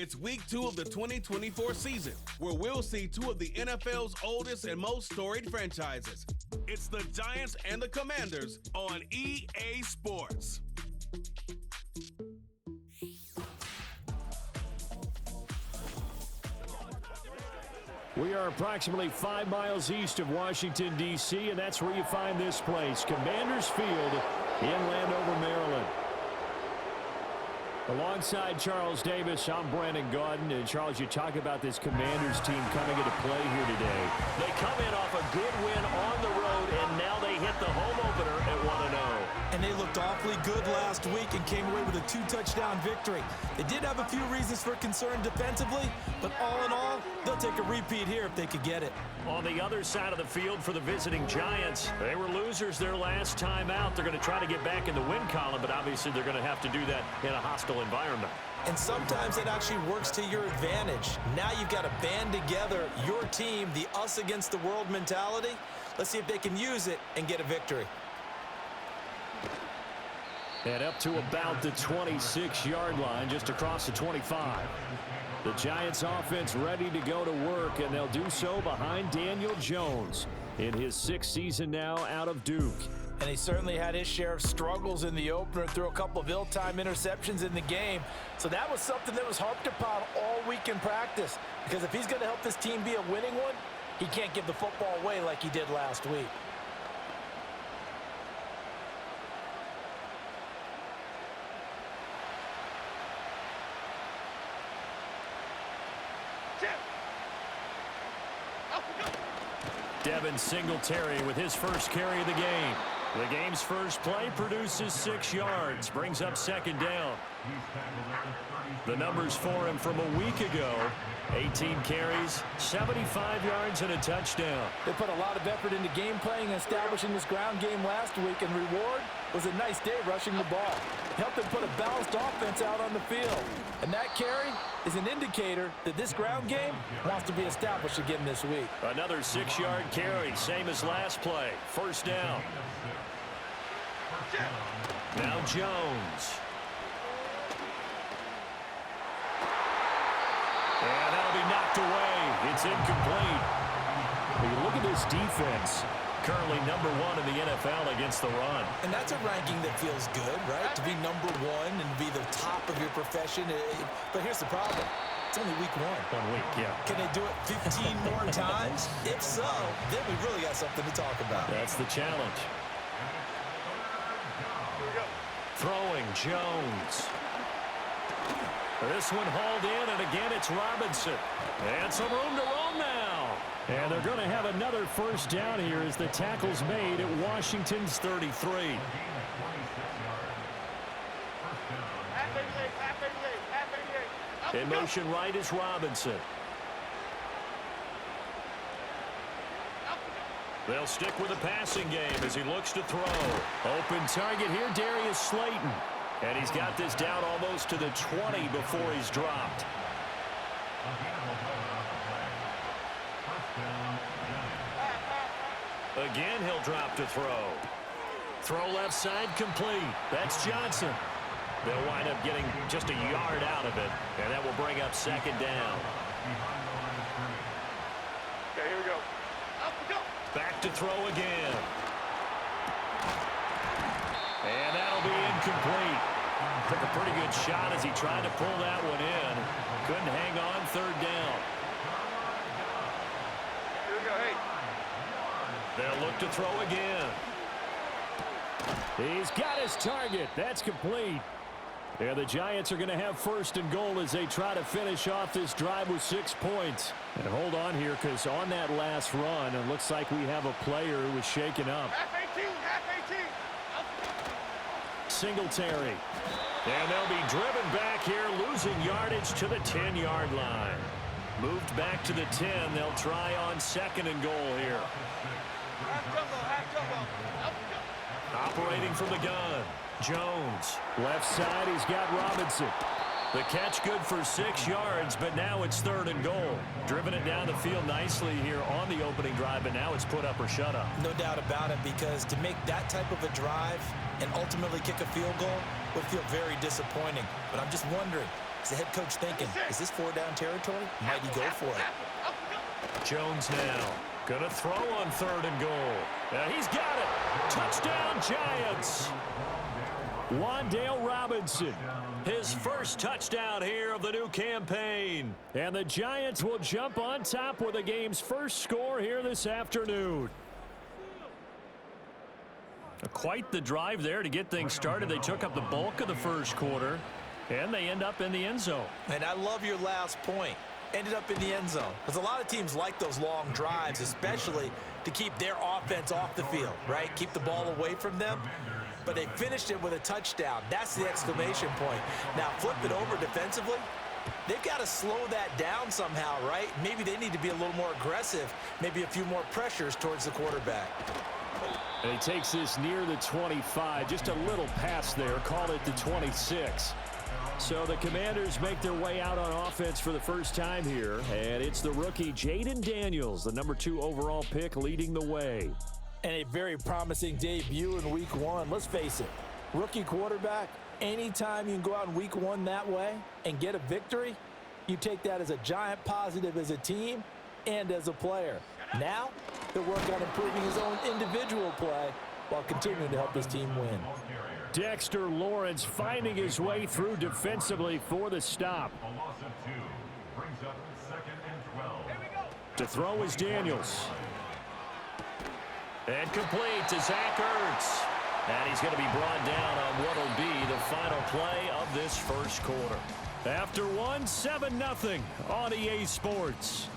It's week 2 of the 2024 season, where we'll see two of the NFL's oldest and most storied franchises. It's the Giants and the Commanders on EA Sports. We are approximately 5 miles east of Washington, D.C., and that's where you find this place, Commanders Field in Landover, Maryland. Alongside Charles Davis, I'm Brandon Gaudin. And Charles, you talk about this Commanders team coming into play here today. They come in off a good win on the road, and now they hit the home opener at 1-0. And they looked awfully good last week and came away with a 2-touchdown victory. They did have a few reasons for concern defensively, but all in all, they'll take a repeat here if they could get it. On the other side of the field for the visiting Giants, they were losers their last time out. They're going to try to get back in the win column, but obviously they're going to have to do that in a hostile environment. And sometimes it actually works to your advantage. Now you've got to band together your team, the us against the world mentality. Let's see if they can use it and get a victory. And up to about the 26-yard line, just across the 25. The Giants offense ready to go to work, and they'll do so behind Daniel Jones in his 6th season now out of Duke. And he certainly had his share of struggles in the opener, threw a couple of ill-timed interceptions in the game. So that was something that was harped upon all week in practice. Because if he's going to help this team be a winning one, he can't give the football away like he did last week. Devin Singletary with his first carry of the game. The game's first play produces 6 yards, brings up 2nd down. The numbers for him from a week ago, 18 carries, 75 yards, and a touchdown. They put a lot of effort into game playing and establishing this ground game last week, and reward was a nice day rushing the ball. Helped them put a balanced offense out on the field. And that carry is an indicator that this ground game wants to be established again this week. Another 6-yard carry, same as last play. 1st down. Now Jones. And that'll be knocked away. It's incomplete. When you look at this defense, currently number 1 in the NFL against the run. And that's a ranking that feels good, right? To be number 1 and be the top of your profession. But here's the problem. It's only week 1. 1 week, yeah. Can they do it 15 more times? If so, then we really got something to talk about. That's the challenge. Throwing Jones. This one hauled in, and again it's Robinson. And some room to roam now. And they're going to have another 1st down here as the tackle's made at Washington's 33. In motion right is Robinson. They'll stick with the passing game as he looks to throw. Open target here, Darius Slayton. And he's got this down almost to the 20 before he's dropped. Again, he'll drop to throw. Throw left side complete. That's Johnson. They'll wind up getting just a yard out of it, and that will bring up 2nd down. Okay, here we go. Up we go. Back to throw again. And that'll be incomplete. Took a pretty good shot as he tried to pull that one in. Couldn't hang on. 3rd down. Here we go, hey. They'll look to throw again. He's got his target. That's complete. Yeah, the Giants are going to have 1st and goal as they try to finish off this drive with 6 points. And hold on here, because on that last run, it looks like we have a player who was shaken up. Half 18, half 18. Singletary. And they'll be driven back here, losing yardage to the 10-yard line. Moved back to the 10. They'll try on 2nd and goal here. Half jumbo, half jumbo. Operating from the gun, Jones. Left side, he's got Robinson. The catch good for 6 yards, but now it's 3rd and goal. Driven it down the field nicely here on the opening drive, but now it's put up or shut up. No doubt about it, because to make that type of a drive and ultimately kick a field goal would feel very disappointing. But I'm just wondering, Is the head coach thinking, is this 4-down territory? Might he go for it? Jones now gonna throw on 3rd and goal. He's got it. Touchdown, Giants. Wan'Dale Robinson, his first touchdown here of the new campaign. And the Giants will jump on top with the game's first score here this afternoon. Quite the drive there to get things started. They took up the bulk of the first quarter, and they end up in the end zone. And I love your last point. Ended up in the end zone. Because a lot of teams like those long drives, especially to keep their offense off the field, right? Keep the ball away from them. But they finished it with a touchdown. That's the exclamation point. Now flip it over defensively. They've got to slow that down somehow, right? Maybe they need to be a little more aggressive. Maybe a few more pressures towards the quarterback. And he takes this near the 25. Just a little pass there. Call it the 26. So the Commanders make their way out on offense for the first time here. And it's the rookie Jaden Daniels, the number 2 overall pick, leading the way. And a very promising debut in week 1. Let's face it, rookie quarterback, anytime you can go out in week 1 that way and get a victory, you take that as a giant positive as a team and as a player. Now, he'll work on improving his own individual play while continuing to help his team win. Dexter Lawrence finding his way through defensively for the stop. To throw is Daniels. And complete to Zach Ertz. And he's going to be brought down on what will be the final play of this first quarter. After one, 7-0 on EA Sports.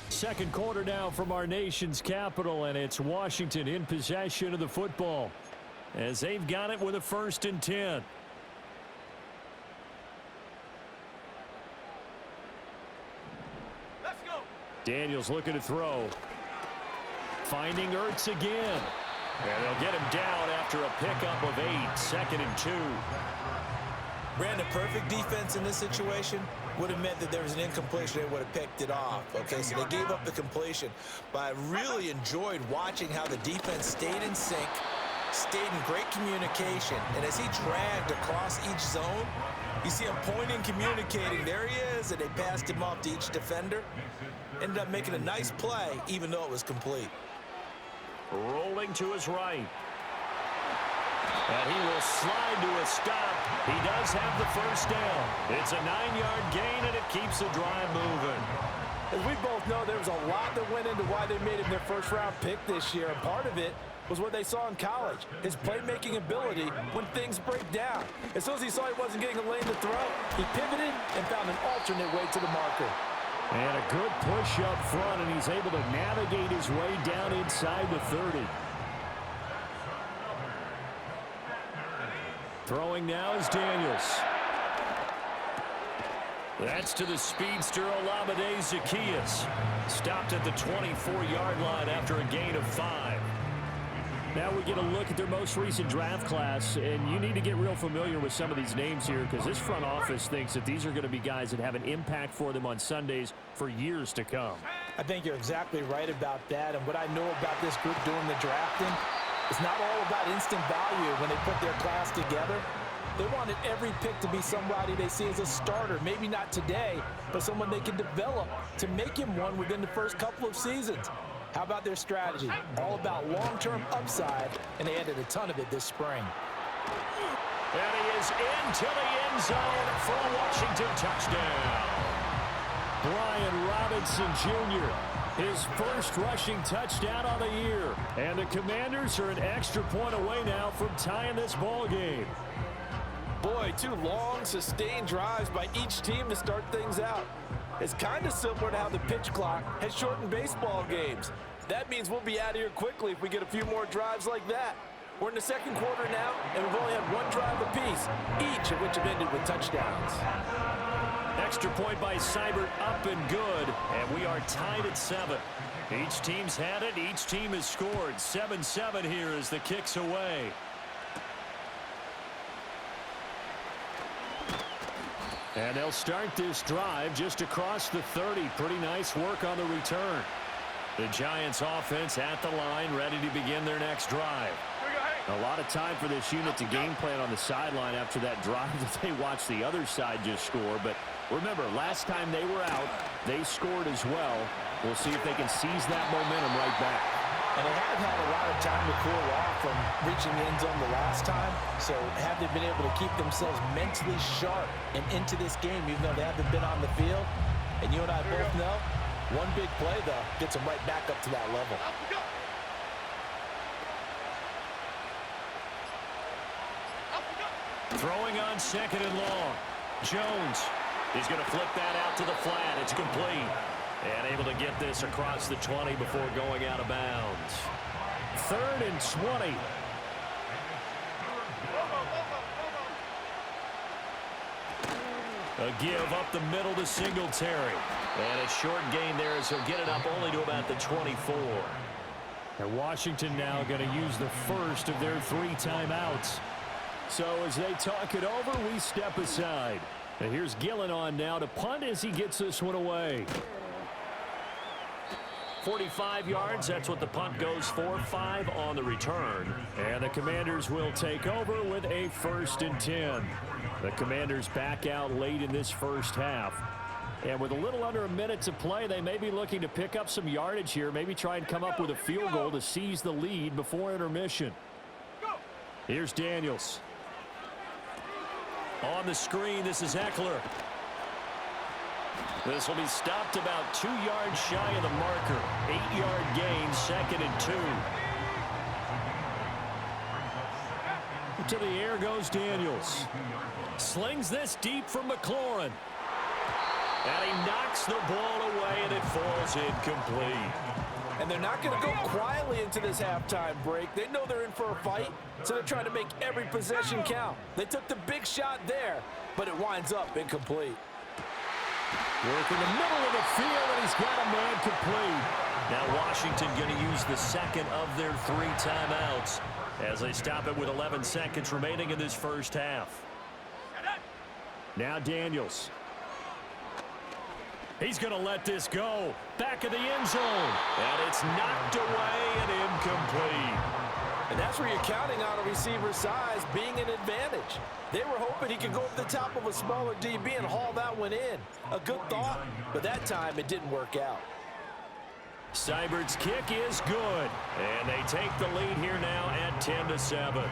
Second quarter now from our nation's capital, and it's Washington in possession of the football as they've got it with a 1st and 10. Let's go. Daniels looking to throw. Finding Ertz again. And they'll get him down after a pickup of 8. 2nd and 2. Brandon, perfect defense in this situation would have meant that there was an incompletion. They would have picked it off. Okay, so they gave up the completion. But I really enjoyed watching how the defense stayed in sync, stayed in great communication. And as he dragged across each zone, you see him pointing, communicating. There he is, and they passed him off to each defender. Ended up making a nice play, even though it was complete. Rolling to his right. And he will slide to a stop. He does have the first down. It's a 9-yard gain, and it keeps the drive moving. As we both know, there was a lot that went into why they made him their first-round pick this year. And part of it was what they saw in college, his playmaking ability when things break down. As soon as he saw he wasn't getting a lane to throw, he pivoted and found an alternate way to the marker. And a good push up front, and he's able to navigate his way down inside the 30. Throwing now is Daniels. That's to the speedster Olamide Zaccheaus. Stopped at the 24-yard line after a gain of 5. Now we get a look at their most recent draft class, and you need to get real familiar with some of these names here because this front office thinks that these are going to be guys that have an impact for them on Sundays for years to come. I think you're exactly right about that, and what I know about this group doing the drafting, it's not all about instant value when they put their class together. They wanted every pick to be somebody they see as a starter, maybe not today, but someone they can develop to make him one within the first couple of seasons. How about their strategy? All about long-term upside, and they added a ton of it this spring. And he is into the end zone for a Washington touchdown. Brian Robinson Jr., his first rushing touchdown on the year. And the Commanders are an extra point away now from tying this ball game. Boy, 2 long, sustained drives by each team to start things out. It's kind of similar to how the pitch clock has shortened baseball games. That means we'll be out of here quickly if we get a few more drives like that. We're in the second quarter now, and we've only had 1 drive apiece, each of which have ended with touchdowns. Extra point by Seibert, up and good, and we are tied at 7. Each team's had it. Each team has scored. 7-7 here as the kick's away. And they'll start this drive just across the 30. Pretty nice work on the return. The Giants offense at the line, ready to begin their next drive. A lot of time for this unit to game plan on the sideline after that drive that they watched the other side just score. But remember, last time they were out, they scored as well. We'll see if they can seize that momentum right back. And they have had a lot of time to cool off from reaching the end zone the last time. So have they been able to keep themselves mentally sharp and into this game, even though they haven't been on the field? And you and I both know, one big play, though, gets them right back up to that level. Throwing on 2nd and long. Jones is going to flip that out to the flat. It's complete. And able to get this across the 20 before going out of bounds. 3rd and 20. A give up the middle to Singletary. And a short gain there as he'll get it up only to about the 24. And Washington now going to use the first of their 3 timeouts. So as they talk it over, we step aside. And here's Gillen on now to punt as he gets this one away. 45 yards, that's what the punt goes for. 5 on the return. And the Commanders will take over with a 1st and 10. The Commanders back out late in this first half. And with a little under a minute to play, they may be looking to pick up some yardage here. Maybe try and come up with a field goal to seize the lead before intermission. Here's Daniels. On the screen, this is Eckler. This will be stopped about 2 yards shy of the marker. 8-yard gain, 2nd and 2. To the air goes Daniels. Slings this deep from McLaurin. And he knocks the ball away, and it falls incomplete. And they're not going to go quietly into this halftime break. They know they're in for a fight, so they're trying to make every possession count. They took the big shot there, but it winds up incomplete. Work in the middle of the field, and he's got a man complete. Now Washington going to use the 2nd of their 3 timeouts as they stop it with 11 seconds remaining in this first half. Now Daniels. He's going to let this go. Back of the end zone. And it's knocked away and incomplete. And that's where you're counting on a receiver's size being an advantage. They were hoping he could go over the top of a smaller DB and haul that one in. A good thought, but that time it didn't work out. Seibert's kick is good. And they take the lead here now at 10-7.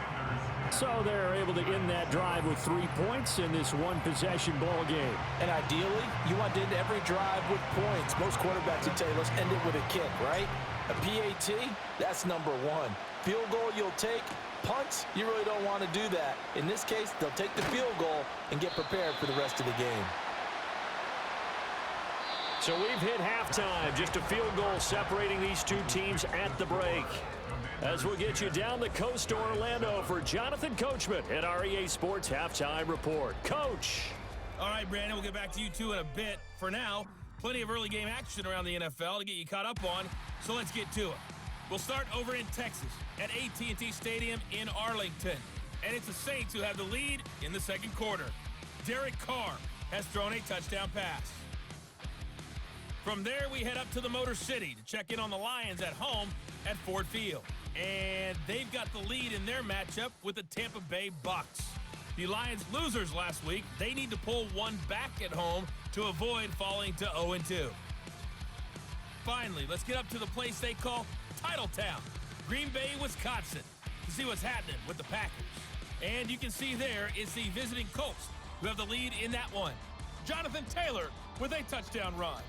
So they're able to end that drive with 3 points in this one-possession ball game. And ideally, you want to end every drive with points. Most quarterbacks would tell you, let's end it with a kick, right? A PAT, that's number 1. Field goal you'll take. Punts, you really don't want to do that. In this case, they'll take the field goal and get prepared for the rest of the game. So we've hit halftime. Just a field goal separating these 2 teams at the break. As we'll get you down the coast to Orlando for Jonathan Coachman at our EA Sports Halftime Report. Coach. All right, Brandon, we'll get back to you two in a bit. For now, plenty of early game action around the NFL to get you caught up on, so let's get to it. We'll start over in Texas at AT&T Stadium in Arlington. And it's the Saints who have the lead in the second quarter. Derek Carr has thrown a touchdown pass. From there, we head up to the Motor City to check in on the Lions at home at Ford Field. And they've got the lead in their matchup with the Tampa Bay Bucks. The Lions losers last week, they need to pull one back at home to avoid falling to 0-2. Finally, let's get up to the place they call Titletown, Green Bay, Wisconsin, to see what's happening with the Packers. And you can see there is the visiting Colts, who have the lead in that one. Jonathan Taylor with a touchdown run.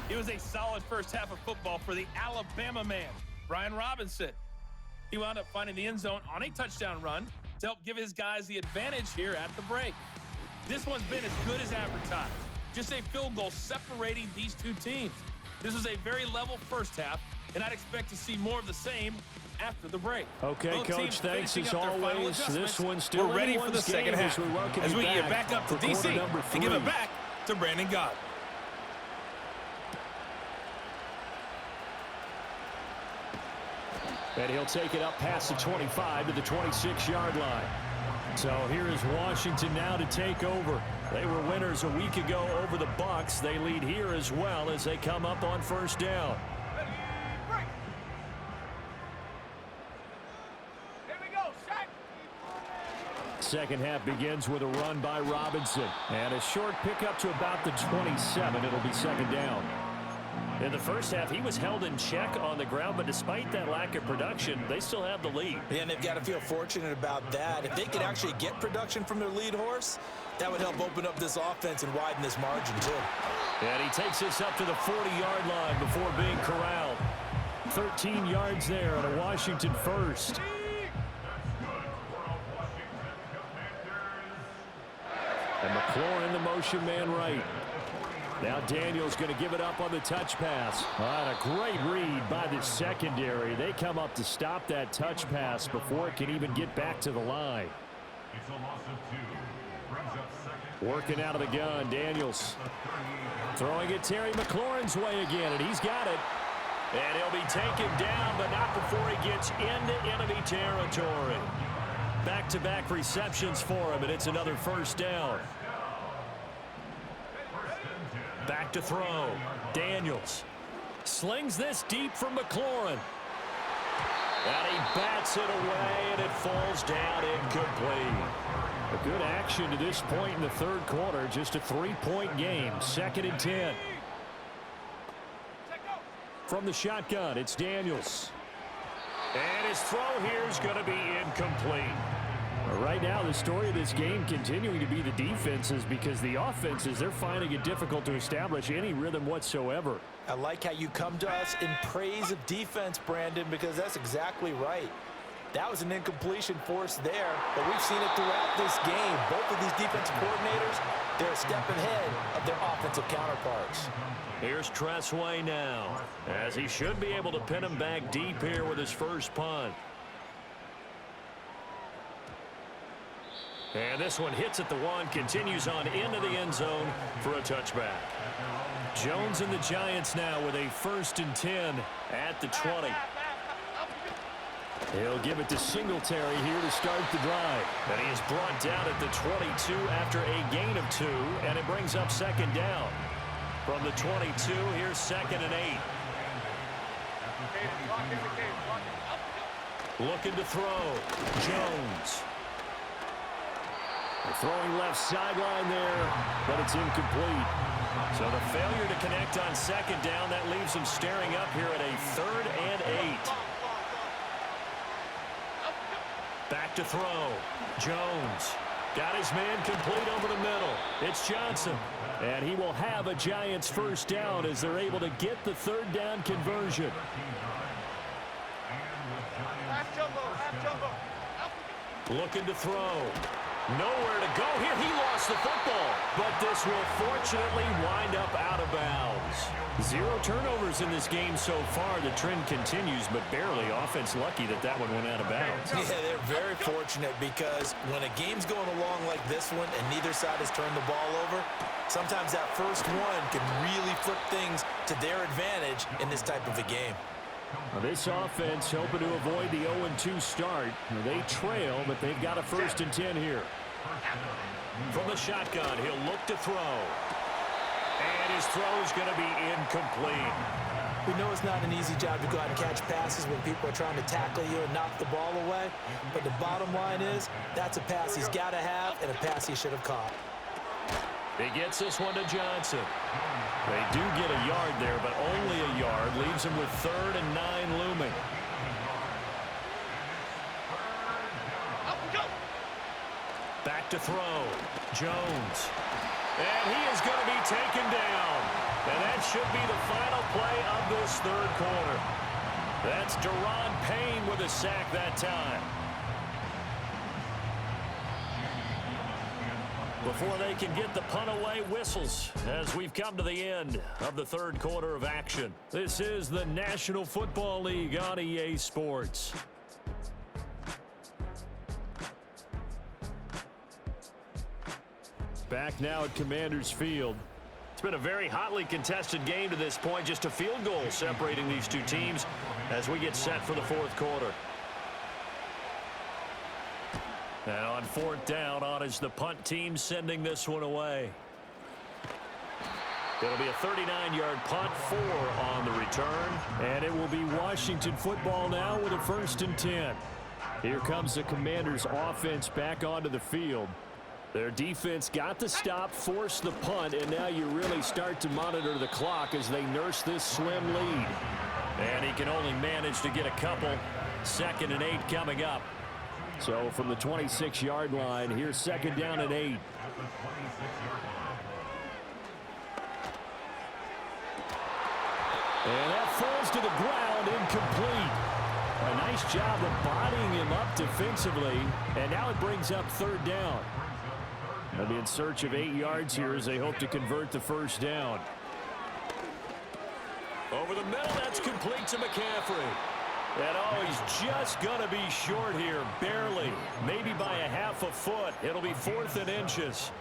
It was a solid first half of football for the Alabama man, Brian Robinson. He wound up finding the end zone on a touchdown run to help give his guys the advantage here at the break. This one's been as good as advertised. Just a field goal separating these two teams. This was a very level first half, and I'd expect to see more of the same after the break. Okay, Both Coach, thanks as always. This one's still We're ready for the second half as we get back up to DC to give it back to Brandon Gott. And he'll take it up past the 25 to the 26-yard line. So here is Washington now to take over. They were winners a week ago over the Bucs. They lead here as well as they come up on first down. Second half begins with a run by Robinson. And a short pickup to about the 27. It'll be second down. In the first half, he was held in check on the ground, but despite that lack of production, they still have the lead. Yeah, and they've got to feel fortunate about that. If they could actually get production from their lead horse, that would help open up this offense and widen this margin, too. And he takes this up to the 40-yard line before being corralled. 13 yards there on a Washington first. And McLaurin, the motion man right. Now Daniels going to give it up on the touch pass. A great read by the secondary. They come up to stop that touch pass before it can even get back to the line. Working out of the gun, Daniels. Throwing it Terry McLaurin's way again, and he's got it. And he'll be taken down, but not before he gets into enemy territory. Back-to-back receptions for him, and it's another first down. Back to throw. Daniels slings this deep from McLaurin. And he bats it away, and it falls down incomplete. A good action to this point in the third quarter. Just a 3-point game. 2nd and 10. From the shotgun, it's Daniels. And his throw here is going to be incomplete. Right now, the story of this game continuing to be the defenses, because the offenses, they're finding it difficult to establish any rhythm whatsoever. I like how you come to us in praise of defense, Brandon, because that's exactly right. That was an incompletion forced there, but we've seen it throughout this game. Both of these defensive coordinators, they're a step ahead of their offensive counterparts. Here's Tressway now, as he should be able to pin him back deep here with his first punt. And this one hits at the 1, continues on into the end zone for a touchback. Jones and the Giants now with a 1st and 10 at the 20. He'll give it to Singletary here to start the drive. And he is brought down at the 22 after a gain of 2, and it brings up second down. From the 22, here's 2nd and 8. Looking to throw. Jones. Throwing left sideline there, but it's incomplete. So the failure to connect on second down, that leaves him staring up here at a 3rd and 8. Back to throw. Jones got his man complete over the middle. It's Johnson. And he will have a Giants first down as they're able to get the 3rd down conversion. Half jumbo. Looking to throw. Nowhere to go here. He lost the football, but this will fortunately wind up out of bounds. 0 turnovers in this game so far. The trend continues, but barely. Offense lucky that one went out of bounds. Yeah, they're very fortunate, because when a game's going along like this one and neither side has turned the ball over, sometimes that first one can really flip things to their advantage in this type of a game. Well, this offense hoping to avoid the 0-2 start. They trail, but they've got a 1st and 10 here. From the shotgun, he'll look to throw. And his throw is going to be incomplete. We know it's not an easy job to go out and catch passes when people are trying to tackle you and knock the ball away. But the bottom line is, that's a pass he's got to have and a pass he should have caught. He gets this one to Johnson. They do get a yard there, but only a yard. Leaves him with 3rd and 9 looming. Back to throw. Jones. And he is going to be taken down. And that should be the final play of this 3rd quarter. That's Deron Payne with a sack that time. Before they can get the punt away, whistles as we've come to the end of the 3rd quarter of action. This is the National Football League on EA Sports. Back now at Commanders Field. It's been a very hotly contested game to this point. Just a field goal separating these two teams as we get set for the 4th quarter. And on 4th down, on is the punt team sending this one away. It'll be a 39-yard punt, 4 on the return. And it will be Washington football now with a 1st and 10. Here comes the Commanders' offense back onto the field. Their defense got the stop, forced the punt, and now you really start to monitor the clock as they nurse this slim lead. And he can only manage to get a couple. 2nd and 8 coming up. So from the 26-yard line, here's 2nd down and 8. And that falls to the ground, incomplete. A nice job of bodying him up defensively, and now it brings up 3rd down. They'll be in search of 8 yards here as they hope to convert the 1st down. Over the middle, that's complete to McCaffrey. And oh, he's just going to be short here, barely. Maybe by a half a foot. It'll be 4th and inches.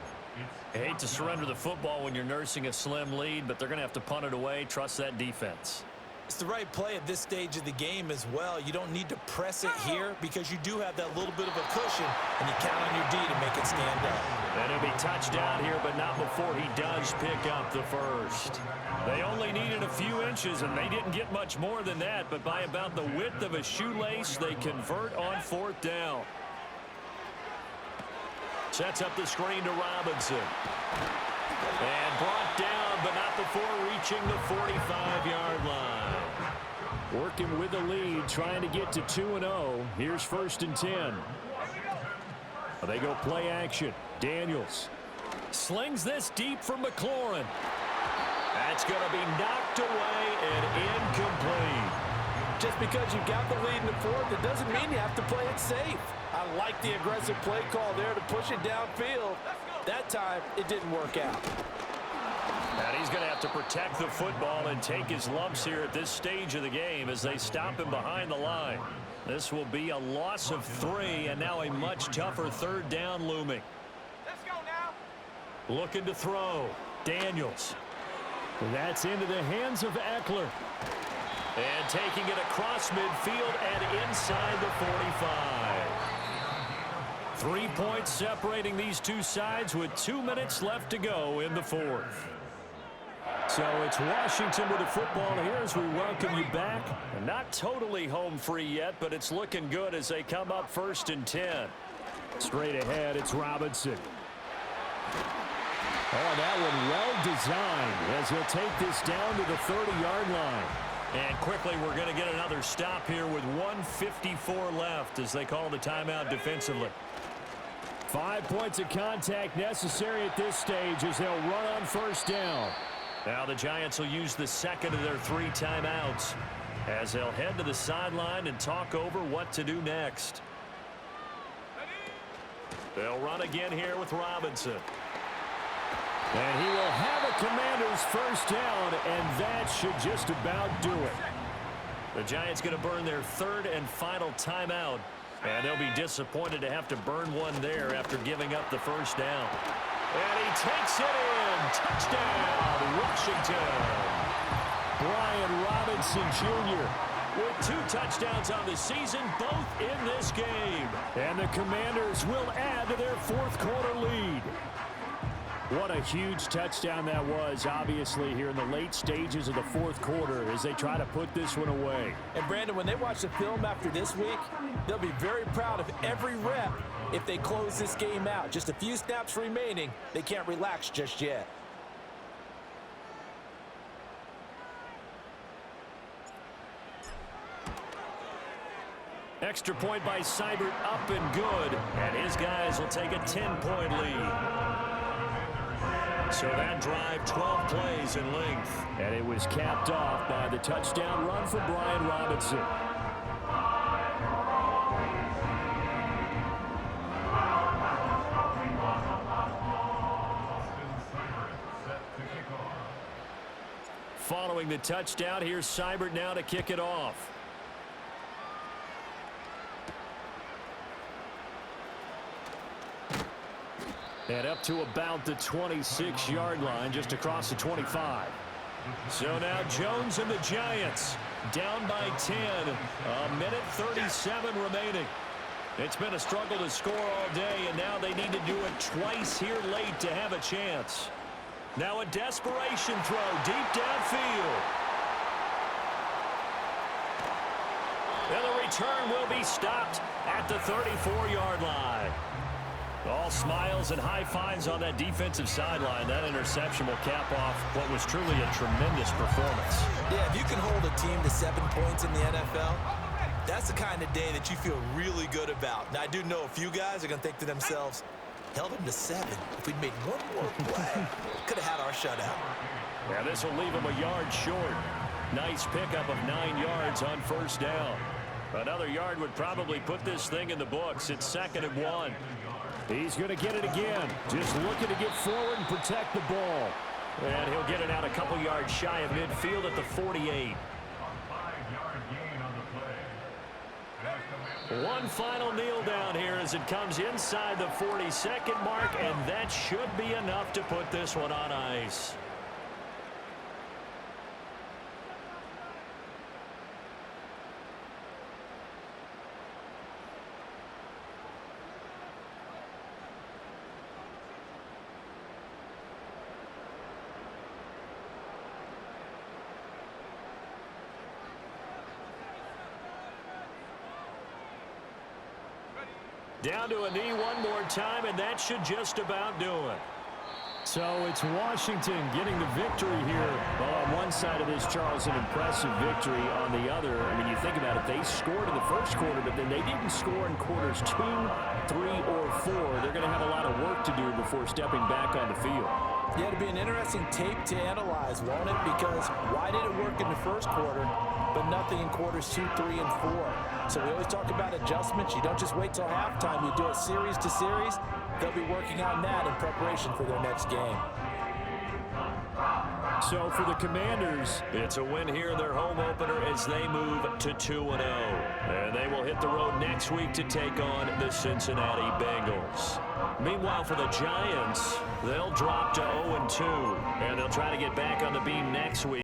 I hate to surrender the football when you're nursing a slim lead, but they're going to have to punt it away. Trust that defense. It's the right play at this stage of the game as well. You don't need to press it here because you do have that little bit of a cushion, and you count on your D to make it stand up. And it'll be touchdown here, but not before he does pick up the 1st. They only needed a few inches, and they didn't get much more than that, but by about the width of a shoelace, they convert on 4th down. Sets up the screen to Robinson. And brought down, but not before reaching the 45-yard line. Working with the lead, trying to get to 2-0. Here's 1st and 10. They go play action. Daniels slings this deep for McLaurin. That's going to be knocked away and incomplete. Just because you got the lead in the 4th, it doesn't mean you have to play it safe. I like the aggressive play call there to push it downfield. That time, it didn't work out. And he's going to have to protect the football and take his lumps here at this stage of the game as they stop him behind the line. This will be a loss of 3, and now a much tougher 3rd down looming. Let's go now. Looking to throw. Daniels. That's into the hands of Eckler. And taking it across midfield and inside the 45. 3 points separating these two sides with 2 minutes left to go in the 4th. So it's Washington with the football here as we welcome you back. And not totally home free yet, but it's looking good as they come up 1st and 10. Straight ahead, it's Robinson. Oh, that one well designed as he'll take this down to the 30-yard line. And quickly, we're going to get another stop here with 1:54 left as they call the timeout defensively. 5 points of contact necessary at this stage as they'll run on 1st down. Now the Giants will use the 2nd of their 3 timeouts as they'll head to the sideline and talk over what to do next. They'll run again here with Robinson. And he will have a Commanders 1st down, and that should just about do it. The Giants going to burn their 3rd and final timeout, and they'll be disappointed to have to burn one there after giving up the 1st down. And he takes it in. Touchdown, Washington. Brian Robinson Jr. with 2 touchdowns on the season, both in this game. And the Commanders will add to their 4th quarter lead. What a huge touchdown that was, obviously, here in the late stages of the 4th quarter as they try to put this one away. And, Brandon, when they watch the film after this week, they'll be very proud of every rep if they close this game out. Just a few snaps remaining. They can't relax just yet. Extra point by Seibert up and good, and his guys will take a 10-point lead. So that drive, 12 plays in length. And it was capped off by the touchdown run for Brian Robinson. Following the touchdown, here's Seibert now to kick it off. And up to about the 26-yard line, just across the 25. So now Jones and the Giants down by 10. A minute 37 remaining. It's been a struggle to score all day, and now they need to do it twice here late to have a chance. Now a desperation throw deep downfield. And the return will be stopped at the 34-yard line. All smiles and high fives on that defensive sideline. That interception will cap off what was truly a tremendous performance. Yeah, if you can hold a team to 7 points in the NFL, that's the kind of day that you feel really good about. Now, I do know a few guys are going to think to themselves, held them to 7. If we'd made one more play, could have had our shutout. Yeah, this will leave them a yard short. Nice pickup of 9 yards on first down. Another yard would probably put this thing in the books. It's 2nd and 1. He's going to get it again. Just looking to get forward and protect the ball. And he'll get it out a couple yards shy of midfield at the 48. One final kneel down here as it comes inside the 42nd mark, and that should be enough to put this one on ice. Down to a knee one more time, and that should just about do it. So it's Washington getting the victory here. Well, on one side of this, Charles, an impressive victory. On the other, I mean, you think about it, they scored in the first quarter, but then they didn't score in quarters 2, 3, or 4. They're going to have a lot of work to do before stepping back on the field. Yeah, it'll be an interesting tape to analyze, won't it? Because why did it work in the first quarter, but nothing in quarters 2, 3, and 4? So we always talk about adjustments. You don't just wait till halftime. You do it series to series. They'll be working on that in preparation for their next game. So for the Commanders, it's a win here in their home opener as they move to 2-0. And they will hit the road next week to take on the Cincinnati Bengals. Meanwhile, for the Giants, they'll drop to 0-2. And they'll try to get back on the beam next week.